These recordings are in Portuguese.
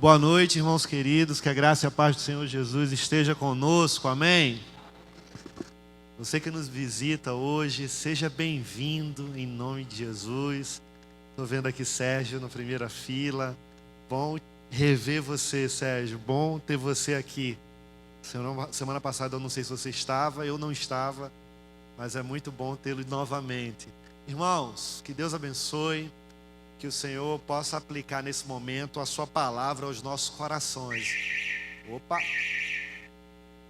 Boa noite, irmãos queridos, que a graça e a paz do Senhor Jesus esteja conosco, amém? Você que nos visita hoje, seja bem-vindo em nome de Jesus. Estou vendo aqui Sérgio na primeira fila, bom rever você, Sérgio, bom ter você aqui. Semana passada eu não sei se você estava, eu não estava, mas é muito bom tê-lo novamente. Irmãos, que Deus abençoe. Que o Senhor possa aplicar nesse momento a sua palavra aos nossos corações. Opa!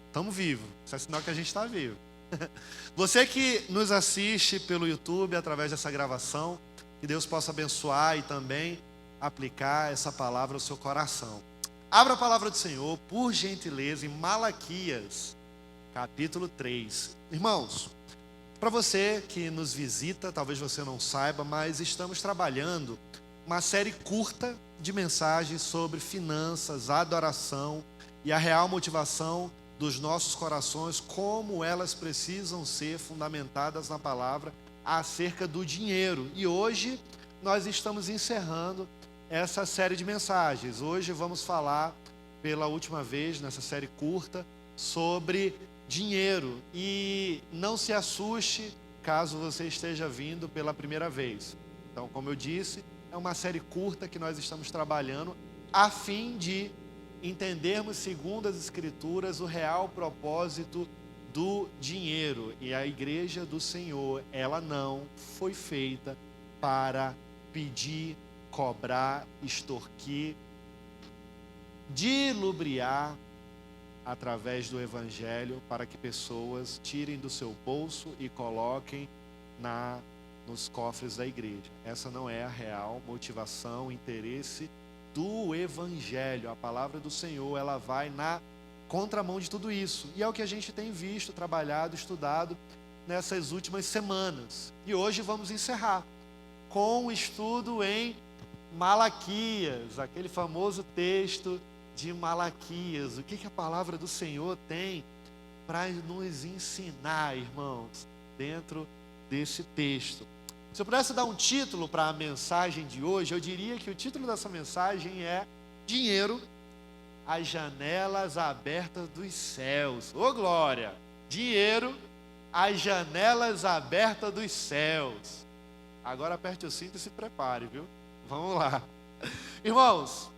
Estamos vivos. Isso é sinal que a gente está vivo. Você que nos assiste pelo YouTube através dessa gravação, que Deus possa abençoar e também aplicar essa palavra ao seu coração. Abra a palavra do Senhor, por gentileza, em Malaquias, capítulo 3. Irmãos, para você que nos visita, talvez você não saiba, mas estamos trabalhando uma série curta de mensagens sobre finanças, adoração e a real motivação dos nossos corações, como elas precisam ser fundamentadas na palavra acerca do dinheiro. E hoje nós estamos encerrando essa série de mensagens. Hoje vamos falar pela última vez nessa série curta sobre dinheiro, e não se assuste caso você esteja vindo pela primeira vez. Então, como eu disse, é uma série curta que nós estamos trabalhando a fim de entendermos, segundo as Escrituras, o real propósito do dinheiro. E a igreja do Senhor, ela não foi feita para pedir, cobrar, extorquir, dilubriar através do Evangelho, para que pessoas tirem do seu bolso e coloquem nos cofres da igreja. Essa não é a real motivação, interesse do Evangelho. A palavra do Senhor, ela vai na contramão de tudo isso. E é o que a gente tem visto, trabalhado, estudado nessas últimas semanas. E hoje vamos encerrar com o estudo em Malaquias, aquele famoso texto de Malaquias. O que a palavra do Senhor tem para nos ensinar, irmãos, dentro desse texto? Se eu pudesse dar um título para a mensagem de hoje, eu diria que o título dessa mensagem é Dinheiro, as janelas abertas dos céus. Ô glória! Dinheiro, as janelas abertas dos céus. Agora aperte o cinto e se prepare, viu? Vamos lá. Irmãos,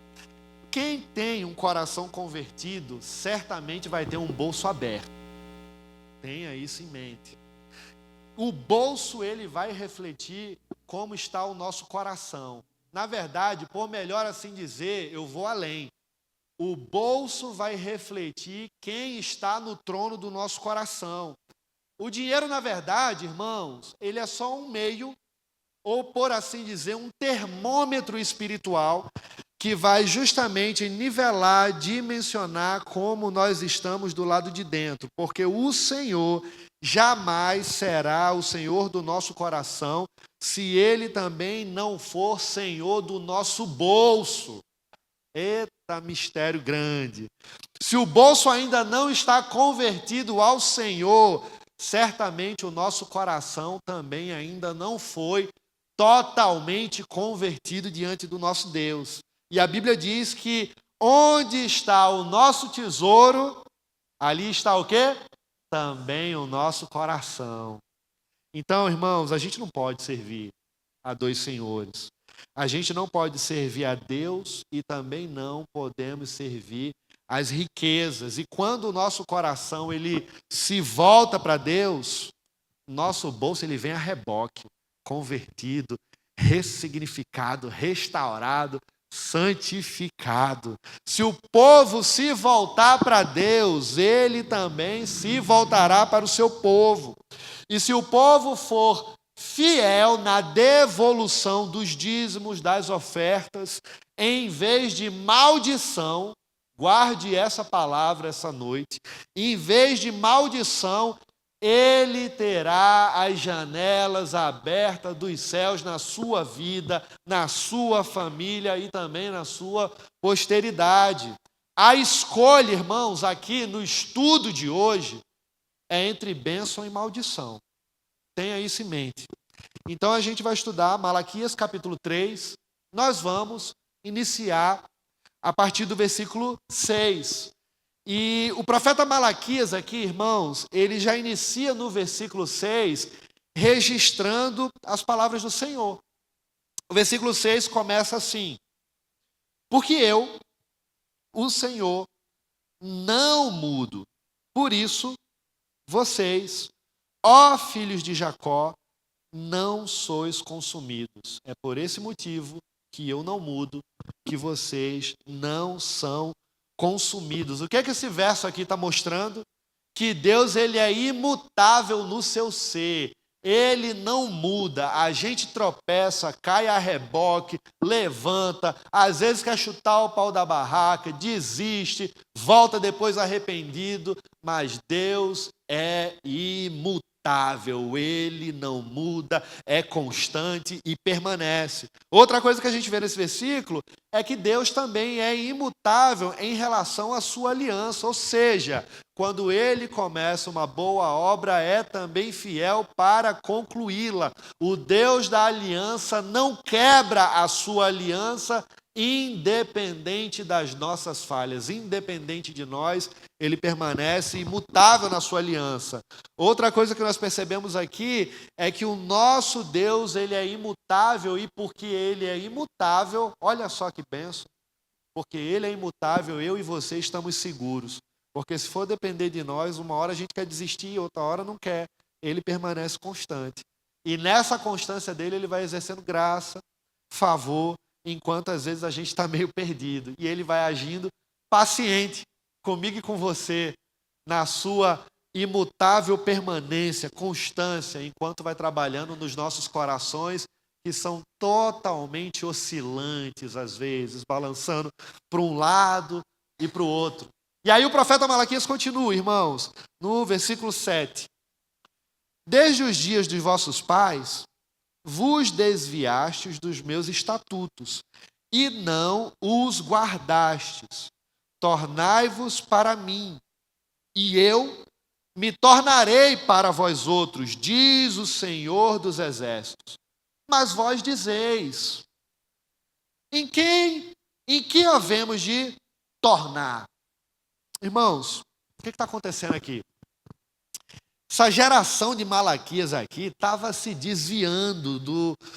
quem tem um coração convertido, certamente vai ter um bolso aberto. Tenha isso em mente. O bolso, ele vai refletir como está o nosso coração. Na verdade, por melhor assim dizer, eu vou além. O bolso vai refletir quem está no trono do nosso coração. O dinheiro, na verdade, irmãos, ele é só um meio, ou por assim dizer, um termômetro espiritual, que vai justamente nivelar, dimensionar como nós estamos do lado de dentro, porque o Senhor jamais será o Senhor do nosso coração, se Ele também não for Senhor do nosso bolso. Eita, mistério grande! Se o bolso ainda não está convertido ao Senhor, certamente o nosso coração também ainda não foi totalmente convertido diante do nosso Deus. E a Bíblia diz que onde está o nosso tesouro, ali está o quê? Também o nosso coração. Então, irmãos, a gente não pode servir a dois senhores. A gente não pode servir a Deus e também não podemos servir às riquezas. E quando o nosso coração ele se volta para Deus, nosso bolso ele vem a reboque, convertido, ressignificado, restaurado, santificado. Se o povo se voltar para Deus, ele também se voltará para o seu povo. E se o povo for fiel na devolução dos dízimos, das ofertas, em vez de maldição, guarde essa palavra essa noite, em vez de maldição, ele terá as janelas abertas dos céus na sua vida, na sua família e também na sua posteridade. A escolha, irmãos, aqui no estudo de hoje, é entre bênção e maldição. Tenha isso em mente. Então a gente vai estudar Malaquias capítulo 3. Nós vamos iniciar a partir do versículo 6. E o profeta Malaquias aqui, irmãos, ele já inicia no versículo 6, registrando as palavras do Senhor. O versículo 6 começa assim: porque eu, o Senhor, não mudo. Por isso, vocês, ó filhos de Jacó, não sois consumidos. É por esse motivo que eu não mudo, que vocês não são consumidos. O que é que esse verso aqui está mostrando? Que Deus, ele é imutável no seu ser. Ele não muda. A gente tropeça, cai a reboque, levanta, às vezes quer chutar o pau da barraca, desiste, volta depois arrependido, mas Deus é imutável. Ele não muda, é constante e permanece. Outra coisa que a gente vê nesse versículo é que Deus também é imutável em relação à sua aliança, ou seja, quando ele começa uma boa obra, é também fiel para concluí-la. O Deus da aliança não quebra a sua aliança, independente das nossas falhas, independente de nós, ele permanece imutável na sua aliança. Outra coisa que nós percebemos aqui é que o nosso Deus, ele é imutável, e porque ele é imutável, olha só que bênção, porque ele é imutável, eu e você estamos seguros. Porque se for depender de nós, uma hora a gente quer desistir, outra hora não quer. Ele permanece constante. E nessa constância dele, ele vai exercendo graça, favor, enquanto às vezes a gente está meio perdido. E ele vai agindo paciente comigo e com você, na sua imutável permanência, constância, enquanto vai trabalhando nos nossos corações, que são totalmente oscilantes às vezes, balançando para um lado e para o outro. E aí o profeta Malaquias continua, irmãos, no versículo 7. Desde os dias dos vossos pais, vos desviastes dos meus estatutos, e não os guardastes. Tornai-vos para mim, e eu me tornarei para vós outros, diz o Senhor dos Exércitos. Mas vós dizeis, em que havemos de tornar? Irmãos, o que está acontecendo aqui? Essa geração de Malaquias aqui estava se desviando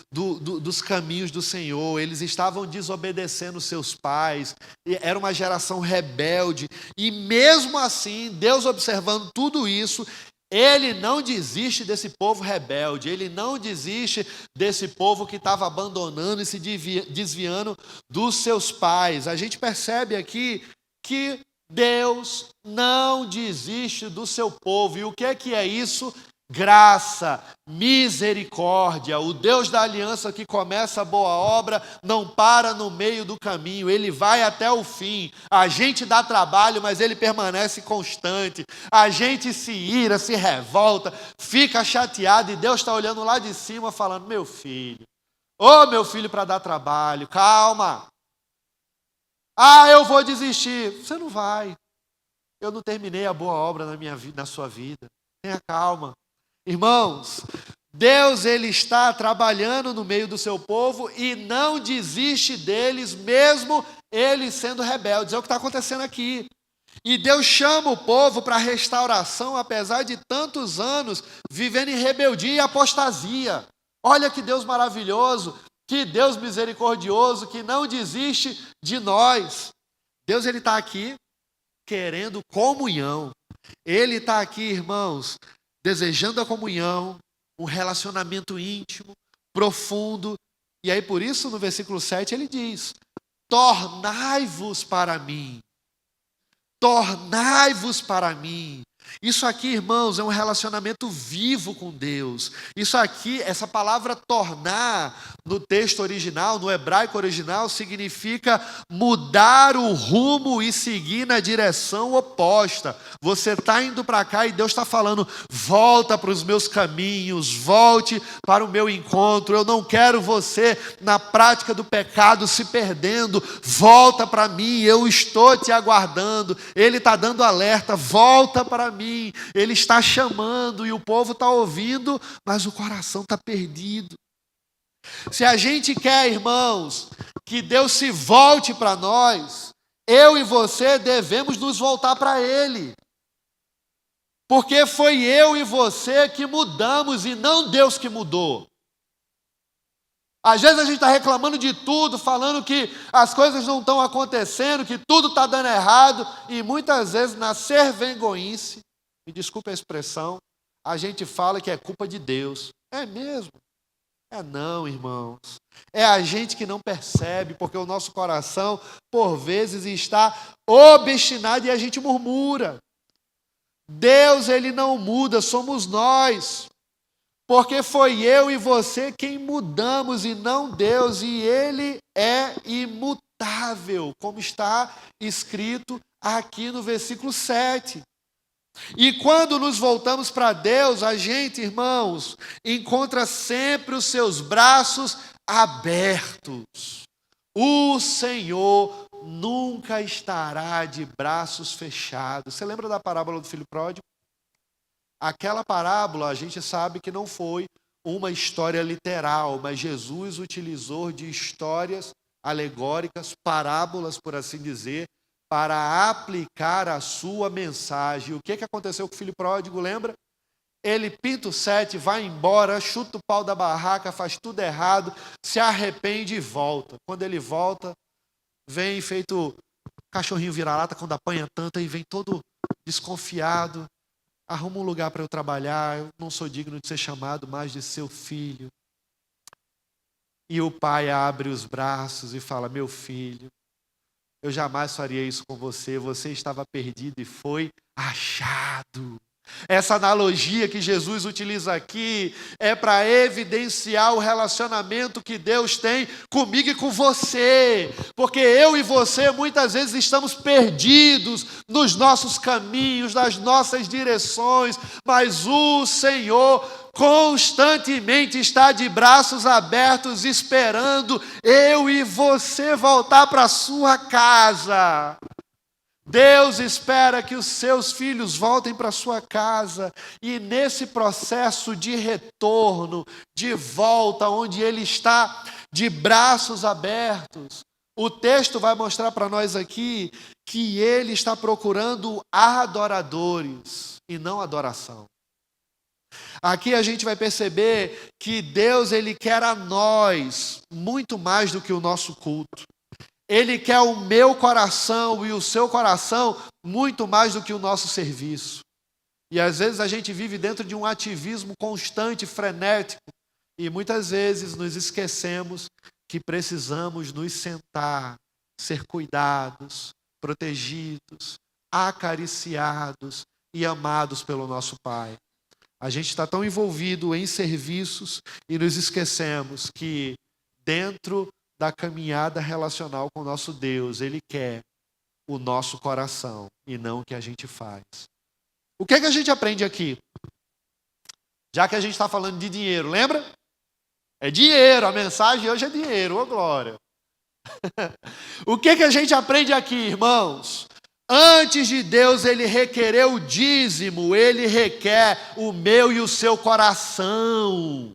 dos caminhos do Senhor, eles estavam desobedecendo seus pais, era uma geração rebelde, e mesmo assim, Deus observando tudo isso, ele não desiste desse povo rebelde, ele não desiste desse povo que estava abandonando e se desviando dos seus pais. A gente percebe aqui que Deus não desiste do seu povo. E o que é isso? Graça, misericórdia. O Deus da aliança que começa a boa obra não para no meio do caminho, ele vai até o fim. A gente dá trabalho, mas ele permanece constante. A gente se ira, se revolta, fica chateado, e Deus está olhando lá de cima falando: meu filho, meu filho, para dar trabalho, calma. Eu vou desistir. Você não vai. Eu não terminei a boa obra na minha vida, na sua vida. Tenha calma. Irmãos, Deus, ele está trabalhando no meio do seu povo e não desiste deles, mesmo eles sendo rebeldes. É o que está acontecendo aqui. E Deus chama o povo para restauração, apesar de tantos anos vivendo em rebeldia e apostasia. Olha que Deus maravilhoso. Que Deus misericordioso, que não desiste de nós. Deus, ele está aqui querendo comunhão. Ele está aqui, irmãos, desejando a comunhão, um relacionamento íntimo, profundo. E aí por isso no versículo 7 ele diz: tornai-vos para mim. Tornai-vos para mim. Isso aqui, irmãos, é um relacionamento vivo com Deus. Isso aqui, essa palavra tornar, no texto original, no hebraico original, significa mudar o rumo e seguir na direção oposta. Você está indo para cá e Deus está falando: volta para os meus caminhos, volte para o meu encontro. Eu não quero você na prática do pecado se perdendo. Volta para mim, eu estou te aguardando. Ele está dando alerta: volta para mim. Ele está chamando e o povo está ouvindo, mas o coração está perdido. Se a gente quer, irmãos, que Deus se volte para nós, eu e você devemos nos voltar para Ele. Porque foi eu e você que mudamos e não Deus que mudou. Às vezes a gente está reclamando de tudo, falando que as coisas não estão acontecendo, que tudo está dando errado, e muitas vezes na servengoice, me desculpe a expressão, a gente fala que é culpa de Deus. É mesmo? É não, irmãos. É a gente que não percebe, porque o nosso coração, por vezes, está obstinado e a gente murmura. Deus, Ele não muda, somos nós. Porque foi eu e você quem mudamos e não Deus, e Ele é imutável, como está escrito aqui no versículo 7. E quando nos voltamos para Deus, a gente, irmãos, encontra sempre os seus braços abertos. O Senhor nunca estará de braços fechados. Você lembra da parábola do filho pródigo? Aquela parábola, a gente sabe que não foi uma história literal, mas Jesus utilizou de histórias alegóricas, parábolas, por assim dizer, para aplicar a sua mensagem. O que aconteceu com o filho pródigo, lembra? Ele pinta o sete, vai embora, chuta o pau da barraca, faz tudo errado, se arrepende e volta. Quando ele volta, vem feito cachorrinho vira-lata, quando apanha tanto, e vem todo desconfiado. Arruma um lugar para eu trabalhar, eu não sou digno de ser chamado mais de seu filho. E o pai abre os braços e fala: meu filho, eu jamais faria isso com você, você estava perdido e foi achado. Essa analogia que Jesus utiliza aqui é para evidenciar o relacionamento que Deus tem comigo e com você. Porque eu e você muitas vezes estamos perdidos nos nossos caminhos, nas nossas direções, mas o Senhor constantemente está de braços abertos esperando eu e você voltar para a sua casa. Deus espera que os seus filhos voltem para sua casa, e nesse processo de retorno, de volta, onde Ele está de braços abertos, o texto vai mostrar para nós aqui que Ele está procurando adoradores e não adoração. Aqui a gente vai perceber que Deus, Ele quer a nós muito mais do que o nosso culto. Ele quer o meu coração e o seu coração muito mais do que o nosso serviço. E às vezes a gente vive dentro de um ativismo constante, frenético, e muitas vezes nos esquecemos que precisamos nos sentar, ser cuidados, protegidos, acariciados e amados pelo nosso Pai. A gente está tão envolvido em serviços e nos esquecemos que dentro da caminhada relacional com o nosso Deus, Ele quer o nosso coração e não o que a gente faz. O que a gente aprende aqui? Já que a gente está falando de dinheiro, lembra? É dinheiro, a mensagem hoje é dinheiro, ô glória. O que a gente aprende aqui, irmãos? Antes de Deus Ele requerer o dízimo, Ele requer o meu e o seu coração.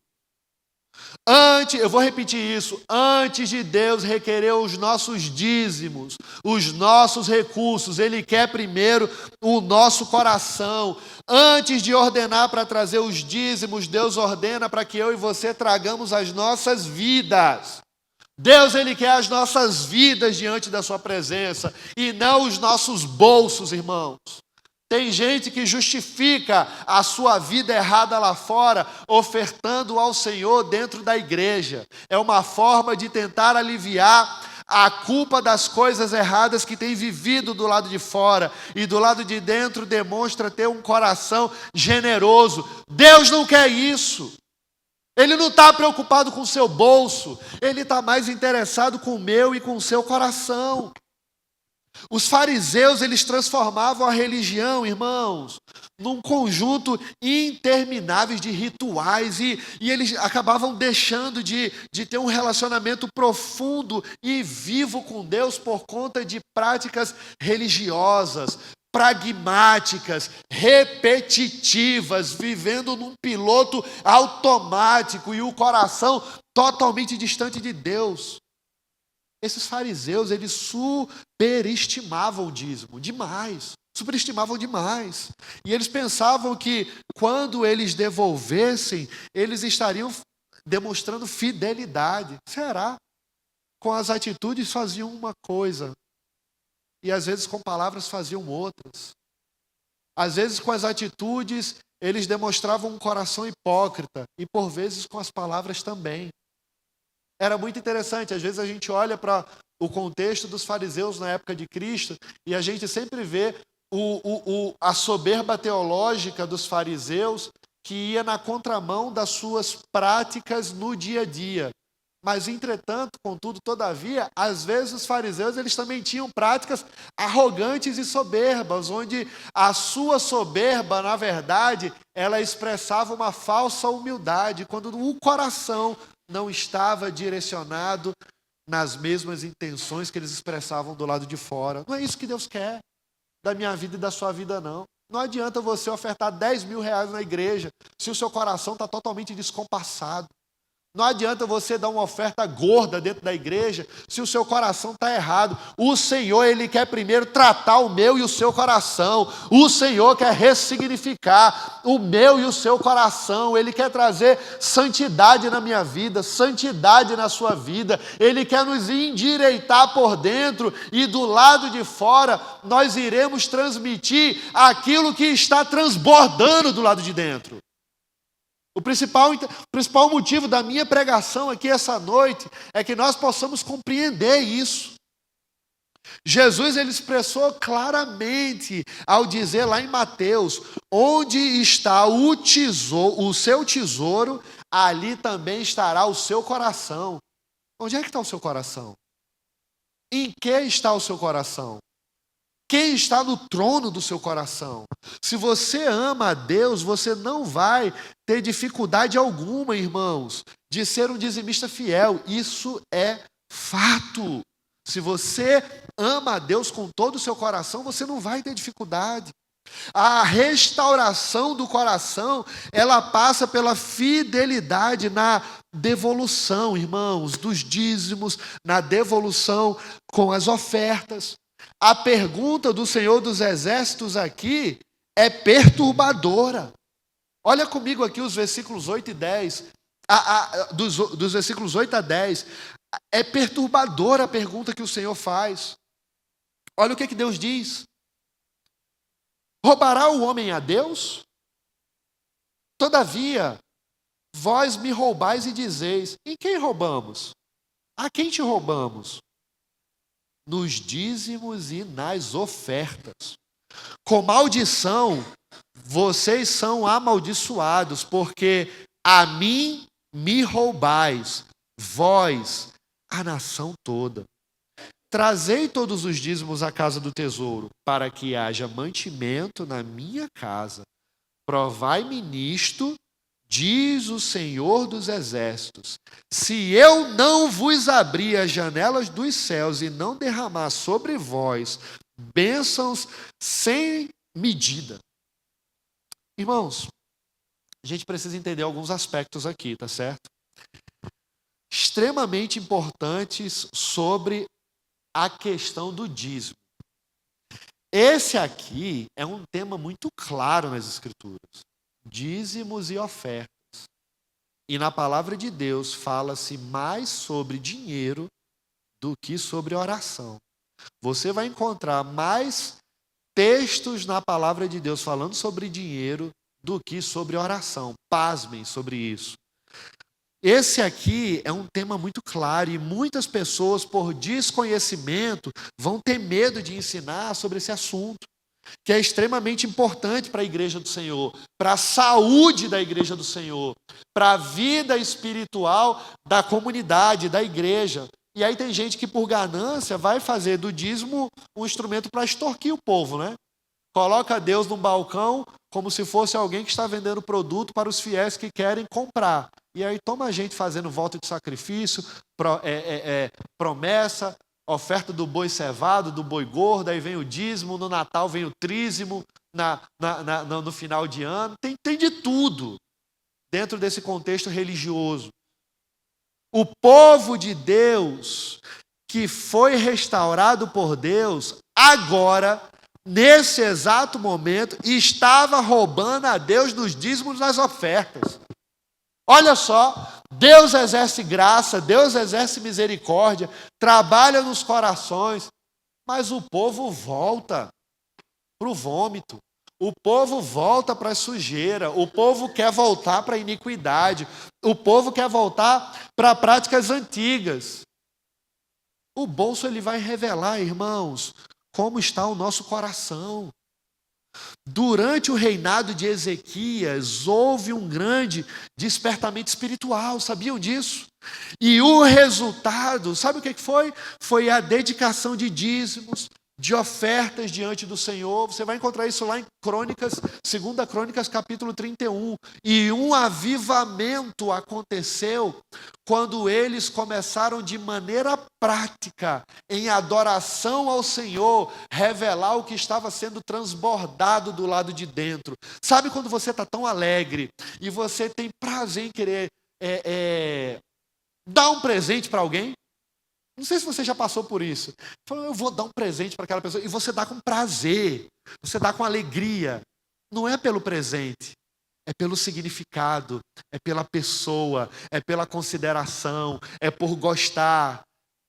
Eu vou repetir isso, antes de Deus requerer os nossos dízimos, os nossos recursos, Ele quer primeiro o nosso coração. Antes de ordenar para trazer os dízimos, Deus ordena para que eu e você tragamos as nossas vidas. Deus, Ele quer as nossas vidas diante da sua presença, e não os nossos bolsos, irmãos. Tem gente que justifica a sua vida errada lá fora, ofertando ao Senhor dentro da igreja. É uma forma de tentar aliviar a culpa das coisas erradas que tem vivido do lado de fora. E do lado de dentro demonstra ter um coração generoso. Deus não quer isso. Ele não está preocupado com o seu bolso. Ele está mais interessado com o meu e com o seu coração. Os fariseus, eles transformavam a religião, irmãos, num conjunto interminável de rituais, e eles acabavam deixando de ter um relacionamento profundo e vivo com Deus por conta de práticas religiosas, pragmáticas, repetitivas, vivendo num piloto automático e o coração totalmente distante de Deus. Esses fariseus, eles superestimavam o dízimo demais. Superestimavam demais. E eles pensavam que quando eles devolvessem, eles estariam demonstrando fidelidade. Será? Com as atitudes faziam uma coisa. E às vezes com palavras faziam outras. Às vezes com as atitudes eles demonstravam um coração hipócrita. E por vezes com as palavras também. Era muito interessante. Às vezes a gente olha para o contexto dos fariseus na época de Cristo e a gente sempre vê a soberba teológica dos fariseus que ia na contramão das suas práticas no dia a dia. Mas, entretanto, contudo, todavia, às vezes os fariseus eles também tinham práticas arrogantes e soberbas, onde a sua soberba, na verdade, ela expressava uma falsa humildade, quando o coração não estava direcionado nas mesmas intenções que eles expressavam do lado de fora. Não é isso que Deus quer da minha vida e da sua vida, não. Não adianta você ofertar 10 mil reais na igreja se o seu coração está totalmente descompassado. Não adianta você dar uma oferta gorda dentro da igreja se o seu coração está errado. O Senhor, Ele quer primeiro tratar o meu e o seu coração. O Senhor quer ressignificar o meu e o seu coração. Ele quer trazer santidade na minha vida, santidade na sua vida. Ele quer nos endireitar por dentro e do lado de fora nós iremos transmitir aquilo que está transbordando do lado de dentro. O principal motivo da minha pregação aqui essa noite é que nós possamos compreender isso. Jesus ele expressou claramente ao dizer lá em Mateus, onde está o seu tesouro, ali também estará o seu coração. Onde é que está o seu coração? Em que está o seu coração? Quem está no trono do seu coração? Se você ama a Deus, você não vai ter dificuldade alguma, irmãos, de ser um dizimista fiel. Isso é fato. Se você ama a Deus com todo o seu coração, você não vai ter dificuldade. A restauração do coração, ela passa pela fidelidade na devolução, irmãos, dos dízimos, na devolução com as ofertas. A pergunta do Senhor dos Exércitos aqui é perturbadora. Olha comigo aqui os versículos 8 e 10. Dos versículos 8 a 10. É perturbadora a pergunta que o Senhor faz. Olha o que Deus diz. Roubará o homem a Deus? Todavia, vós me roubais e dizeis, em quem roubamos? A quem te roubamos? Nos dízimos e nas ofertas. Com maldição, vocês são amaldiçoados, porque a mim me roubais, vós, a nação toda. Trazei todos os dízimos à casa do tesouro, para que haja mantimento na minha casa. Provai-me nisto, diz o Senhor dos Exércitos, se eu não vos abrir as janelas dos céus e não derramar sobre vós bênçãos sem medida. Irmãos, a gente precisa entender alguns aspectos aqui, tá certo? Extremamente importantes sobre a questão do dízimo. Esse aqui é um tema muito claro nas Escrituras. Dízimos e ofertas. E na palavra de Deus fala-se mais sobre dinheiro do que sobre oração. Você vai encontrar mais textos na palavra de Deus falando sobre dinheiro do que sobre oração. Pasmem sobre isso. Esse aqui é um tema muito claro e muitas pessoas, por desconhecimento, vão ter medo de ensinar sobre esse assunto, que é extremamente importante para a igreja do Senhor, para a saúde da igreja do Senhor, para a vida espiritual da comunidade, da igreja. E aí tem gente que por ganância vai fazer do dízimo um instrumento para extorquir o povo, né? Coloca Deus num balcão como se fosse alguém que está vendendo produto para os fiéis que querem comprar. E aí toma a gente fazendo voto de sacrifício, promessa, oferta do boi cevado, do boi gordo, aí vem o dízimo, no Natal vem o trízimo, no final de ano. Tem de tudo dentro desse contexto religioso. O povo de Deus que foi restaurado por Deus, agora, nesse exato momento, estava roubando a Deus nos dízimos das ofertas. Olha só, Deus exerce graça, Deus exerce misericórdia, trabalha nos corações, mas o povo volta para o vômito. O povo volta para a sujeira, o povo quer voltar para a iniquidade, o povo quer voltar para práticas antigas. O bolso ele vai revelar, irmãos, como está o nosso coração. Durante o reinado de Ezequias, houve um grande despertamento espiritual, sabiam disso? E o resultado, sabe o que foi? Foi a dedicação de dízimos, de ofertas diante do Senhor. Você vai encontrar isso lá em Crônicas, 2 Crônicas, capítulo 31. E um avivamento aconteceu quando eles começaram de maneira prática, em adoração ao Senhor, revelar o que estava sendo transbordado do lado de dentro. Sabe quando você está tão alegre e você tem prazer em querer dar um presente para alguém? Não sei se você já passou por isso. Falou, eu vou dar um presente para aquela pessoa. E você dá com prazer, você dá com alegria. Não é pelo presente, é pelo significado, é pela pessoa, é pela consideração, é por gostar.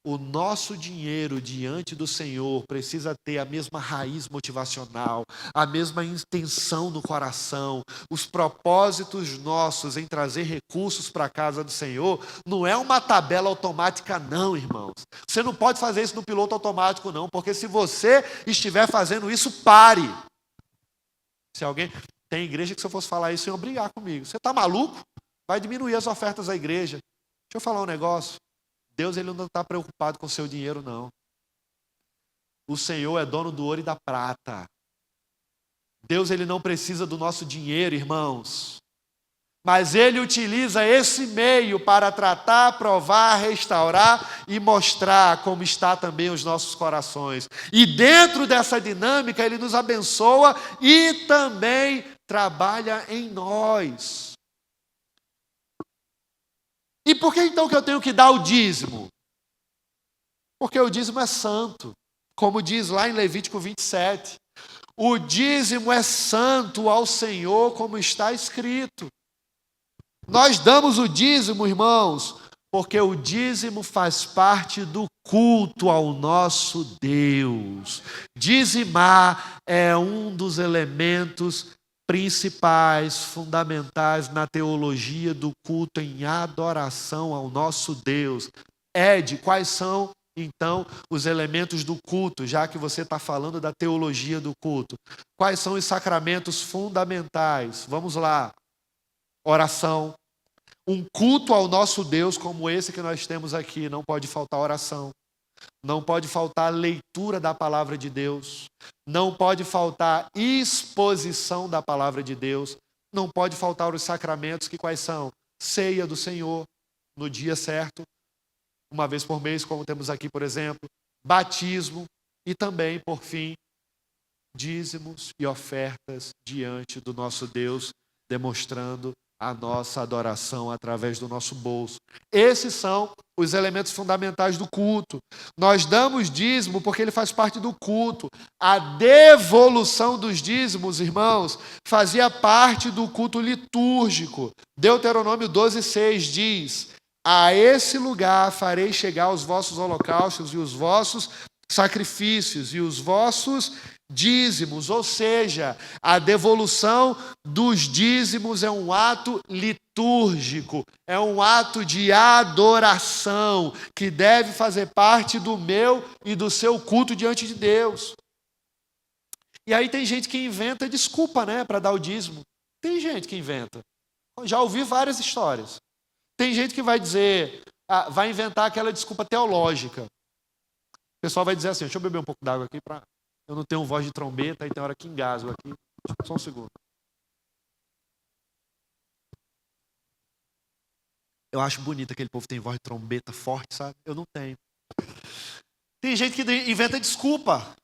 O nosso dinheiro diante do Senhor precisa ter a mesma raiz motivacional, a mesma intenção no coração. Os propósitos nossos em trazer recursos para a casa do Senhor não é uma tabela automática não, irmãos. Você não pode fazer isso no piloto automático não, porque se você estiver fazendo isso, pare. Se alguém... Tem igreja que se eu fosse falar isso, iam brigar comigo. Você está maluco? Vai diminuir as ofertas da igreja. Deixa eu falar um negócio. Deus ele não está preocupado com o seu dinheiro, não. O Senhor é dono do ouro e da prata. Deus ele não precisa do nosso dinheiro, irmãos. Mas Ele utiliza esse meio para tratar, provar, restaurar e mostrar como está também os nossos corações. E dentro dessa dinâmica Ele nos abençoa e também trabalha em nós. E por que então que eu tenho que dar o dízimo? Porque o dízimo é santo, como diz lá em Levítico 27. O dízimo é santo ao Senhor, como está escrito. Nós damos o dízimo, irmãos, porque o dízimo faz parte do culto ao nosso Deus. Dizimar é um dos elementos principais, fundamentais na teologia do culto em adoração ao nosso Deus. Ed, quais são, então, os elementos do culto, já que você está falando da teologia do culto? Quais são os sacramentos fundamentais? Vamos lá. Oração. Um culto ao nosso Deus como esse que nós temos aqui, não pode faltar oração. Não pode faltar leitura da palavra de Deus. Não pode faltar exposição da palavra de Deus. Não pode faltar os sacramentos, que quais são? Ceia do Senhor, no dia certo, uma vez por mês, como temos aqui, por exemplo. Batismo e também, por fim, dízimos e ofertas diante do nosso Deus, demonstrando a nossa adoração através do nosso bolso. Esses são os elementos fundamentais do culto. Nós damos dízimo porque ele faz parte do culto. A devolução dos dízimos, irmãos, fazia parte do culto litúrgico. Deuteronômio 12:6 diz: a esse lugar farei chegar os vossos holocaustos e os vossos sacrifícios e os vossos dízimos, ou seja, a devolução dos dízimos é um ato litúrgico, é um ato de adoração que deve fazer parte do meu e do seu culto diante de Deus. E aí tem gente que inventa desculpa, né, para dar o dízimo. Tem gente que inventa. Já ouvi várias histórias. Tem gente que vai dizer, vai inventar aquela desculpa teológica. O pessoal vai dizer assim, deixa eu beber um pouco d'água aqui para... Eu não tenho voz de trombeta e tem hora que engasgo aqui. Só um segundo. Eu acho bonito aquele povo que tem voz de trombeta forte, sabe? Eu não tenho. Tem gente que inventa desculpa.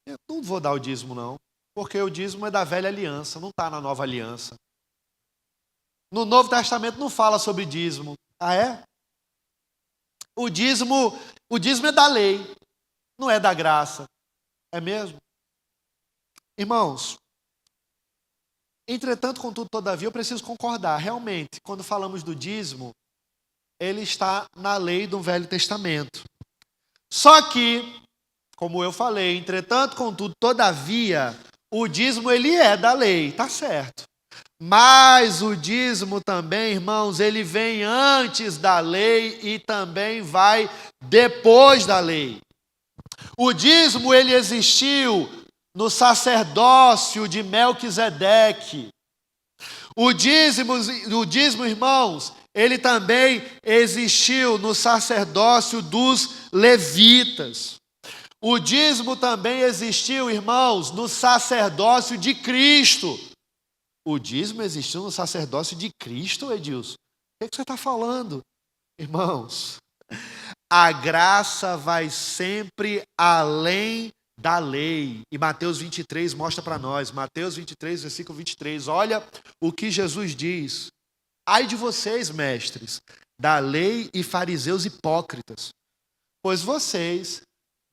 Eu não vou dar o dízimo, não. Porque o dízimo é da velha aliança, não está na nova aliança. No Novo Testamento não fala sobre dízimo. Ah, é? O dízimo é da lei, não é da graça. É mesmo? Irmãos, entretanto, contudo, todavia, eu preciso concordar. Realmente, quando falamos do dízimo, ele está na lei do Velho Testamento. Só que, como eu falei, entretanto, contudo, todavia, o dízimo ele é da lei, tá certo. Mas o dízimo também, irmãos, ele vem antes da lei e também vai depois da lei. O dízimo ele existiu no sacerdócio de Melquisedeque. O dízimo, irmãos, ele também existiu no sacerdócio dos levitas. O dízimo também existiu, irmãos, no sacerdócio de Cristo. O dízimo existiu no sacerdócio de Cristo, Edilson? O que você está falando? Irmãos, a graça vai sempre além da lei. E Mateus 23 mostra para nós, Mateus 23, versículo 23, olha o que Jesus diz. Ai de vocês, mestres, da lei e fariseus hipócritas, pois vocês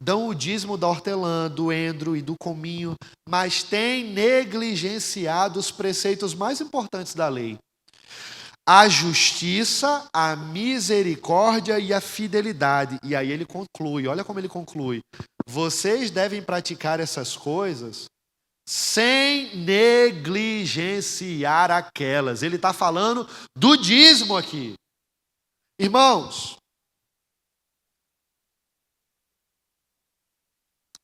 dão o dízimo da hortelã, do endro e do cominho, mas têm negligenciado os preceitos mais importantes da lei: a justiça, a misericórdia e a fidelidade. E aí ele conclui, olha como ele conclui: vocês devem praticar essas coisas sem negligenciar aquelas. Ele está falando do dízimo aqui. Irmãos,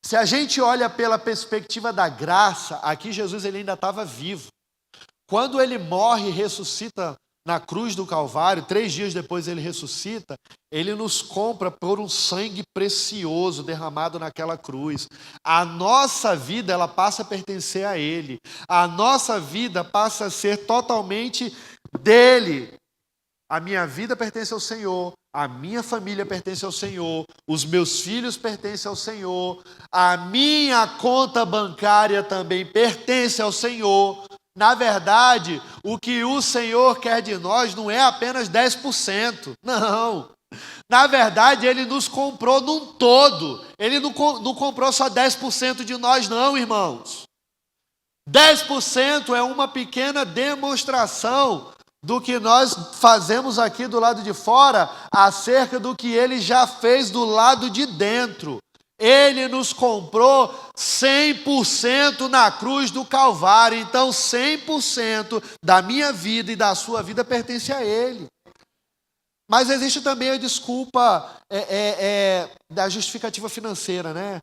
se a gente olha pela perspectiva da graça, aqui Jesus ele ainda estava vivo. Quando ele morre e ressuscita na cruz do Calvário, 3 dias depois ele ressuscita, ele nos compra por um sangue precioso derramado naquela cruz. A nossa vida, ela passa a pertencer a ele. A nossa vida passa a ser totalmente dele. A minha vida pertence ao Senhor, a minha família pertence ao Senhor, os meus filhos pertencem ao Senhor, a minha conta bancária também pertence ao Senhor. Na verdade, o que o Senhor quer de nós não é apenas 10%, não. Na verdade, Ele nos comprou num todo. Ele não comprou só 10% de nós, não, irmãos. 10% é uma pequena demonstração do que nós fazemos aqui do lado de fora, acerca do que Ele já fez do lado de dentro. Ele nos comprou 100% na cruz do Calvário. Então 100% da minha vida e da sua vida pertence a Ele. Mas existe também a desculpa da justificativa financeira, né?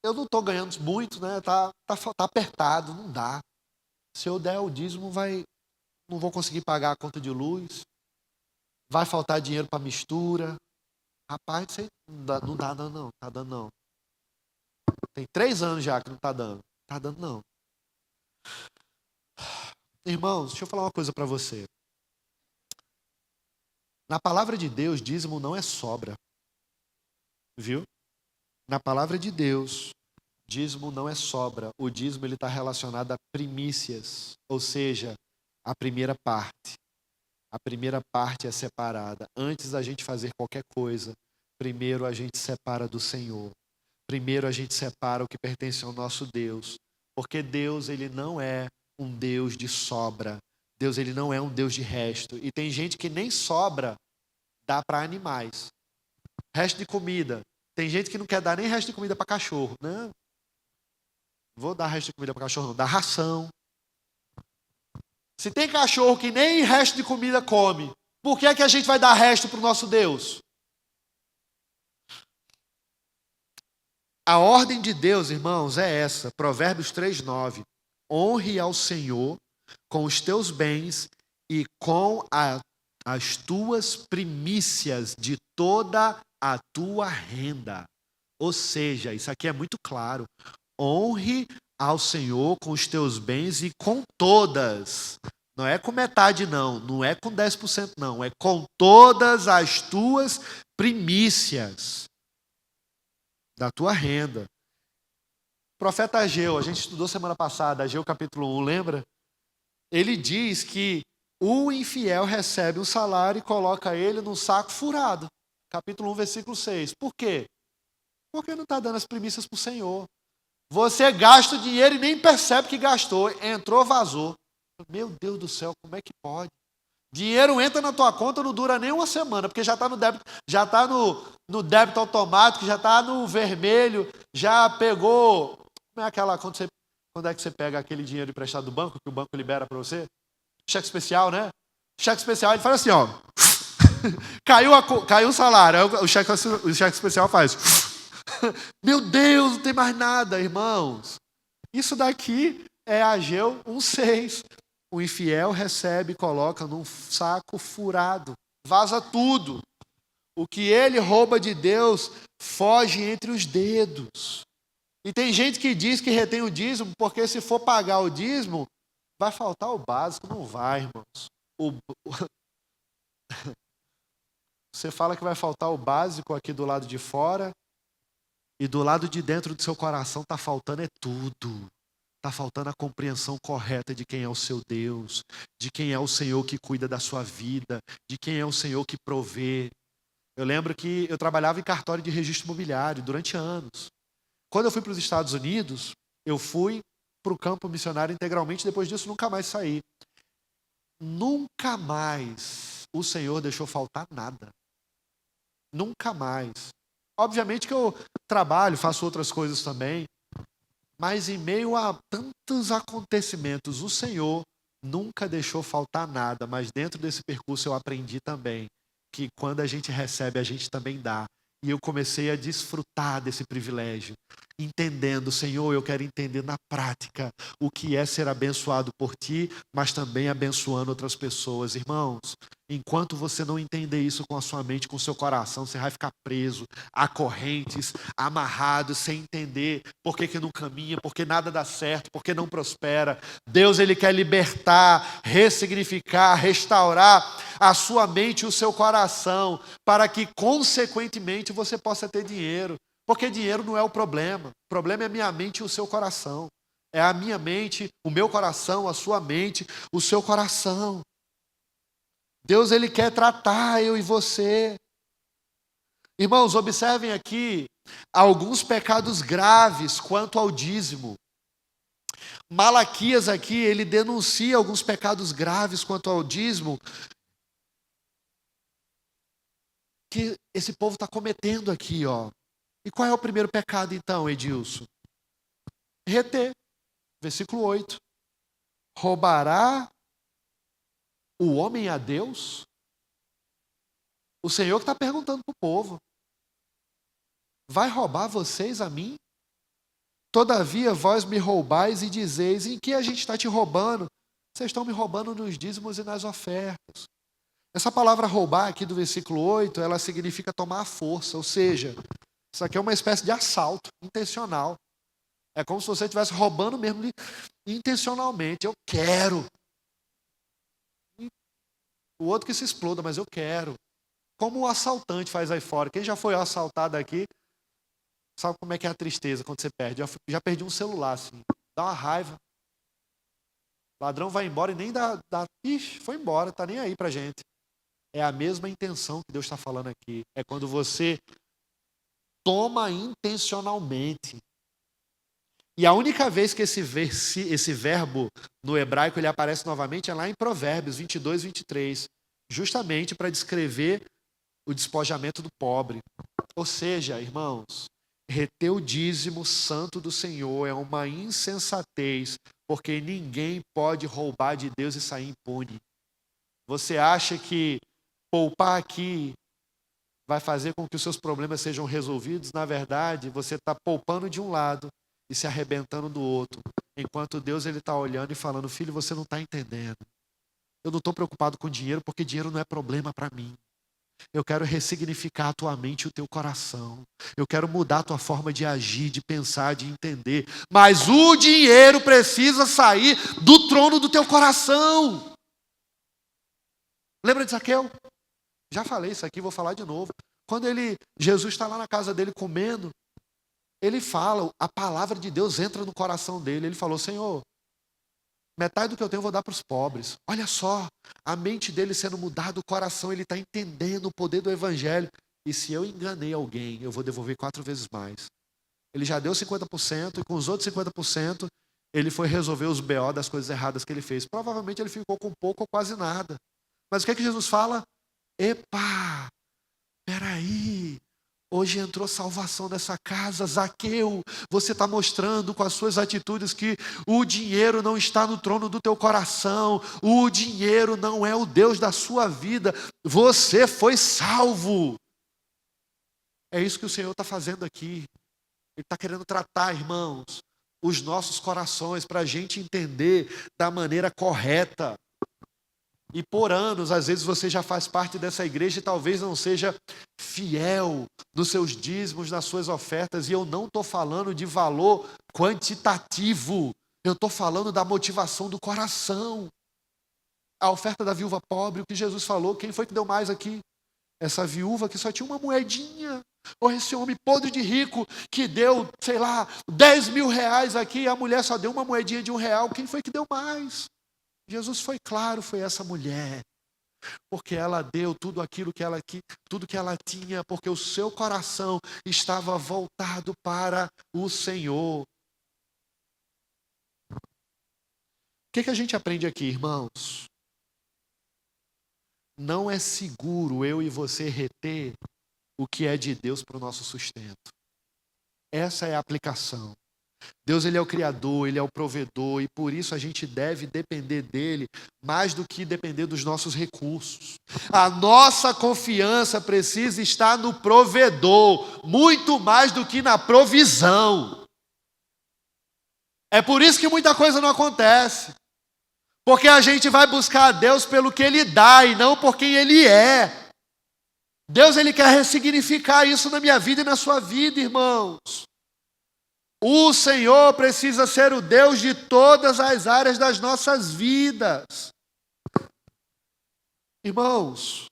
Eu não estou ganhando muito, né? Tá apertado, não dá. Se eu der o dízimo, não vou conseguir pagar a conta de luz. Vai faltar dinheiro para mistura. Rapaz, isso aí não dá não, tá dando não. Tem 3 anos já que não tá dando. Tá dando não. Irmãos, deixa eu falar uma coisa para você. Na palavra de Deus, dízimo não é sobra. Viu? Na palavra de Deus, dízimo não é sobra. O dízimo ele está relacionado a primícias, ou seja, a primeira parte. A primeira parte é separada. Antes da gente fazer qualquer coisa, primeiro a gente separa do Senhor. Primeiro a gente separa o que pertence ao nosso Deus. Porque Deus, ele não é um Deus de sobra. Deus, ele não é um Deus de resto. E tem gente que nem sobra dá para animais. Resto de comida. Tem gente que não quer dar nem resto de comida para cachorro. Não vou dar resto de comida para cachorro, não. Dá ração. Se tem cachorro que nem resto de comida come, por que é que a gente vai dar resto para o nosso Deus? A ordem de Deus, irmãos, é essa. Provérbios 3:9. Honre ao Senhor com os teus bens e com as tuas primícias de toda a tua renda. Ou seja, isso aqui é muito claro. Honre ao Senhor com os teus bens e com todas. Não é com metade não, não é com 10% não, é com todas as tuas primícias da tua renda. O profeta Ageu, a gente estudou semana passada, Ageu capítulo 1, lembra? Ele diz que o infiel recebe um salário e coloca ele num saco furado. Capítulo 1, versículo 6. Por quê? Porque não está dando as primícias para o Senhor. Você gasta o dinheiro e nem percebe que gastou. Entrou, vazou. Meu Deus do céu, como é que pode? Dinheiro entra na tua conta, não dura nem uma semana, porque já está no débito, já está no débito automático, já está no vermelho, já pegou. Como é aquela, quando é que você pega aquele dinheiro emprestado do banco, que o banco libera para você? Cheque especial, né? Cheque especial, ele faz assim, ó. Caiu o salário, aí o cheque especial faz. Meu Deus, não tem mais nada, irmãos. Isso daqui é Ageu 1,6. O infiel recebe e coloca num saco furado. Vaza tudo. O que ele rouba de Deus foge entre os dedos. E tem gente que diz que retém o dízimo, porque se for pagar o dízimo, vai faltar o básico. Não vai, irmãos. Você fala que vai faltar o básico aqui do lado de fora, e do lado de dentro do seu coração está faltando é tudo. Está faltando a compreensão correta de quem é o seu Deus, de quem é o Senhor que cuida da sua vida, de quem é o Senhor que provê. Eu lembro que eu trabalhava em cartório de registro imobiliário durante anos. Quando eu fui para os Estados Unidos, eu fui para o campo missionário integralmente, depois disso nunca mais saí. Nunca mais o Senhor deixou faltar nada. Nunca mais. Obviamente que eu trabalho, faço outras coisas também, mas em meio a tantos acontecimentos, o Senhor nunca deixou faltar nada. Mas dentro desse percurso eu aprendi também que quando a gente recebe, a gente também dá. E eu comecei a desfrutar desse privilégio, entendendo, Senhor, eu quero entender na prática o que é ser abençoado por Ti, mas também abençoando outras pessoas. Irmãos, enquanto você não entender isso com a sua mente, com o seu coração, você vai ficar preso a correntes, amarrado, sem entender por que não caminha, por que nada dá certo, por que não prospera. Deus, Ele quer libertar, ressignificar, restaurar a sua mente e o seu coração, para que, consequentemente, você possa ter dinheiro. Porque dinheiro não é o problema é a minha mente e o seu coração. É a minha mente, o meu coração, a sua mente, o seu coração. Deus, Ele quer tratar eu e você. Irmãos, observem aqui alguns pecados graves quanto ao dízimo. Malaquias aqui, ele denuncia alguns pecados graves quanto ao dízimo que esse povo está cometendo aqui, ó. E qual é o primeiro pecado então, Edilson? Reter. Versículo 8. Roubará o homem a Deus? O Senhor que está perguntando para o povo. Vai roubar vocês a mim? Todavia vós me roubais e dizeis, em que a gente está te roubando? Vocês estão me roubando nos dízimos e nas ofertas. Essa palavra roubar aqui do versículo 8, ela significa tomar a força, ou seja, isso aqui é uma espécie de assalto intencional. É como se você estivesse roubando mesmo intencionalmente. Eu quero. O outro que se exploda, mas eu quero. Como o assaltante faz aí fora. Quem já foi assaltado aqui, sabe como é que é a tristeza quando você perde. Já perdi um celular, assim. Dá uma raiva. O ladrão vai embora e nem dá... Ixi, foi embora, tá nem aí pra gente. É a mesma intenção que Deus está falando aqui. É quando você toma intencionalmente. E a única vez que esse verbo no hebraico ele aparece novamente é lá em Provérbios 22, 23. Justamente para descrever o despojamento do pobre. Ou seja, irmãos, reter o dízimo santo do Senhor é uma insensatez, porque ninguém pode roubar de Deus e sair impune. Você acha que poupar aqui vai fazer com que os seus problemas sejam resolvidos? Na verdade, você está poupando de um lado e se arrebentando do outro, enquanto Deus está olhando e falando, filho, você não está entendendo. Eu não estou preocupado com dinheiro, porque dinheiro não é problema para mim. Eu quero ressignificar a tua mente e o teu coração. Eu quero mudar a tua forma de agir, de pensar, de entender. Mas o dinheiro precisa sair do trono do teu coração. Lembra de Zaqueu? Já falei isso aqui, vou falar de novo. Quando Jesus está lá na casa dele comendo, ele fala, a palavra de Deus entra no coração dele. Ele falou, Senhor, Metade do que eu tenho eu vou dar para os pobres. Olha só, a mente dele sendo mudada, o coração, ele está entendendo o poder do evangelho. E se eu enganei alguém, eu vou devolver 4 vezes mais. Ele já deu 50% e com os outros 50%, ele foi resolver os BO das coisas erradas que ele fez. Provavelmente ele ficou com pouco ou quase nada. Mas o que é que Jesus fala? Epa, peraí, hoje entrou salvação nessa casa. Zaqueu, você está mostrando com as suas atitudes que o dinheiro não está no trono do teu coração. O dinheiro não é o Deus da sua vida. Você foi salvo. É isso que o Senhor está fazendo aqui. Ele está querendo tratar, irmãos, os nossos corações para a gente entender da maneira correta. E por anos, às vezes você já faz parte dessa igreja e talvez não seja fiel nos seus dízimos, nas suas ofertas. E eu não estou falando de valor quantitativo. Eu estou falando da motivação do coração. A oferta da viúva pobre, o que Jesus falou, quem foi que deu mais aqui? Essa viúva que só tinha uma moedinha. Ou esse homem podre de rico que deu, sei lá, 10 mil reais aqui e a mulher só deu uma moedinha de R$1. Quem foi que deu mais? Jesus foi claro, foi essa mulher. Porque ela deu tudo aquilo tudo que ela tinha, porque o seu coração estava voltado para o Senhor. O que a gente aprende aqui, irmãos? Não é seguro eu e você reter o que é de Deus para o nosso sustento. Essa é a aplicação. Deus, ele é o Criador, ele é o provedor, e por isso a gente deve depender dele mais do que depender dos nossos recursos. A nossa confiança precisa estar no provedor, muito mais do que na provisão. É por isso que muita coisa não acontece. Porque a gente vai buscar a Deus pelo que ele dá e não por quem ele é. Deus, ele quer ressignificar isso na minha vida e na sua vida, irmãos. O Senhor precisa ser o Deus de todas as áreas das nossas vidas. Irmãos,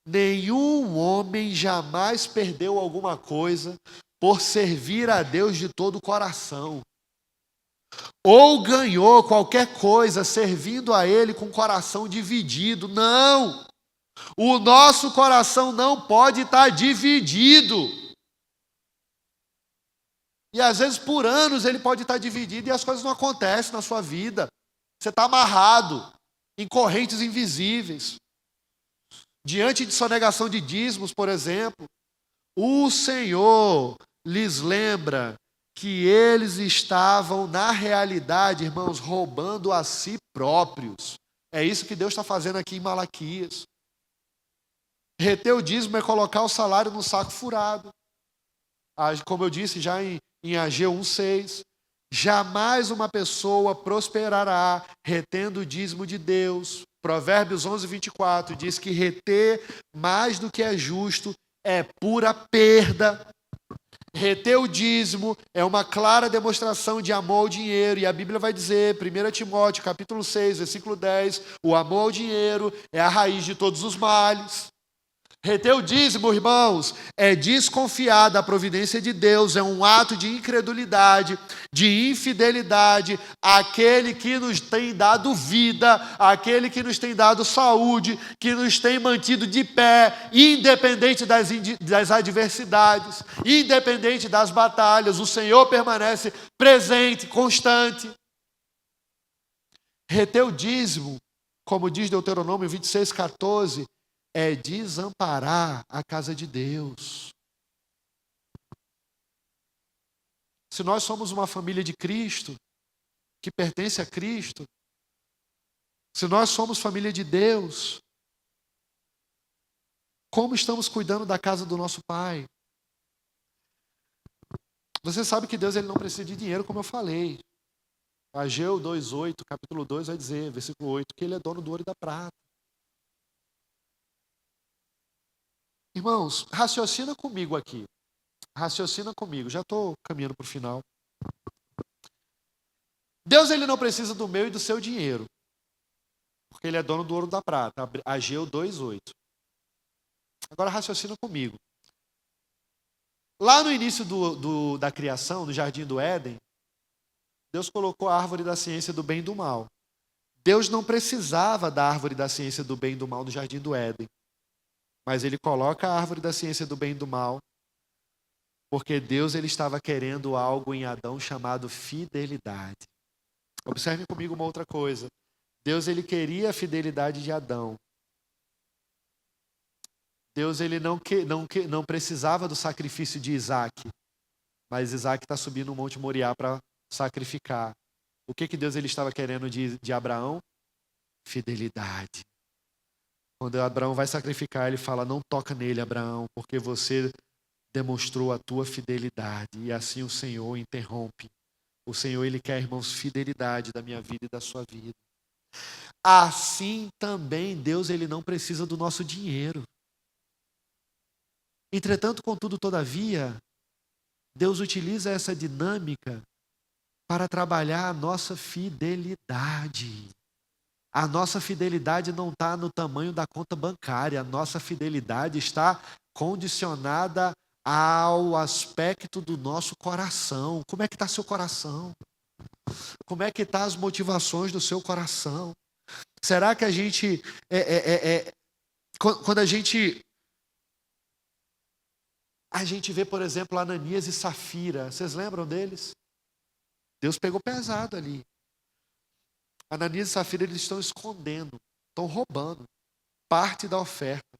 nenhum homem jamais perdeu alguma coisa por servir a Deus de todo o coração. Ou ganhou qualquer coisa servindo a Ele com o coração dividido. Não! O nosso coração não pode estar dividido. E às vezes por anos ele pode estar dividido e as coisas não acontecem na sua vida. Você está amarrado em correntes invisíveis. Diante de sonegação de dízimos, por exemplo, o Senhor lhes lembra que eles estavam, na realidade, irmãos, roubando a si próprios. É isso que Deus está fazendo aqui em Malaquias. Reter o dízimo é colocar o salário no saco furado. Como eu disse já em Ageu 1,6, jamais uma pessoa prosperará retendo o dízimo de Deus. Provérbios 11:24 diz que reter mais do que é justo é pura perda. Reter o dízimo é uma clara demonstração de amor ao dinheiro. E a Bíblia vai dizer, 1 Timóteo capítulo 6, versículo 10, o amor ao dinheiro é a raiz de todos os males. Reter o dízimo, irmãos, é desconfiar da providência de Deus, é um ato de incredulidade, de infidelidade àquele que nos tem dado vida, àquele que nos tem dado saúde, que nos tem mantido de pé, independente das adversidades, independente das batalhas. O Senhor permanece presente, constante. Reter o dízimo, como diz Deuteronômio 26:14, é desamparar a casa de Deus. Se nós somos uma família de Cristo, que pertence a Cristo, se nós somos família de Deus, como estamos cuidando da casa do nosso Pai? Você sabe que Deus, ele não precisa de dinheiro, como eu falei. Ageu 2:8, capítulo 2 vai dizer, versículo 8, que ele é dono do ouro e da prata. Irmãos, raciocina comigo aqui. Raciocina comigo. Já estou caminhando para o final. Deus, ele não precisa do meu e do seu dinheiro. Porque ele é dono do ouro e da prata. Ageu 2:8. Agora raciocina comigo. Lá no início da criação, no jardim do Éden, Deus colocou a árvore da ciência do bem e do mal. Deus não precisava da árvore da ciência do bem e do mal no jardim do Éden. Mas ele coloca a árvore da ciência do bem e do mal, porque Deus ele estava querendo algo em Adão chamado fidelidade. Observe comigo uma outra coisa. Deus ele queria a fidelidade de Adão. Deus ele não precisava do sacrifício de Isaac, mas Isaac está subindo o Monte Moriá para sacrificar. O que Deus ele estava querendo de Abraão? Fidelidade. Quando Abraão vai sacrificar, ele fala, não toca nele, Abraão, porque você demonstrou a tua fidelidade. E assim o Senhor interrompe. O Senhor, ele quer, irmãos, fidelidade da minha vida e da sua vida. Assim também, Deus, ele não precisa do nosso dinheiro. Entretanto, contudo, todavia, Deus utiliza essa dinâmica para trabalhar a nossa fidelidade. A nossa fidelidade não está no tamanho da conta bancária. A nossa fidelidade está condicionada ao aspecto do nosso coração. Como é que está seu coração? Como é que estão as motivações do seu coração? Será que a gente... quando a gente vê, por exemplo, Ananias e Safira. Vocês lembram deles? Deus pegou pesado ali. Ananias e Safira, eles estão escondendo, estão roubando parte da oferta.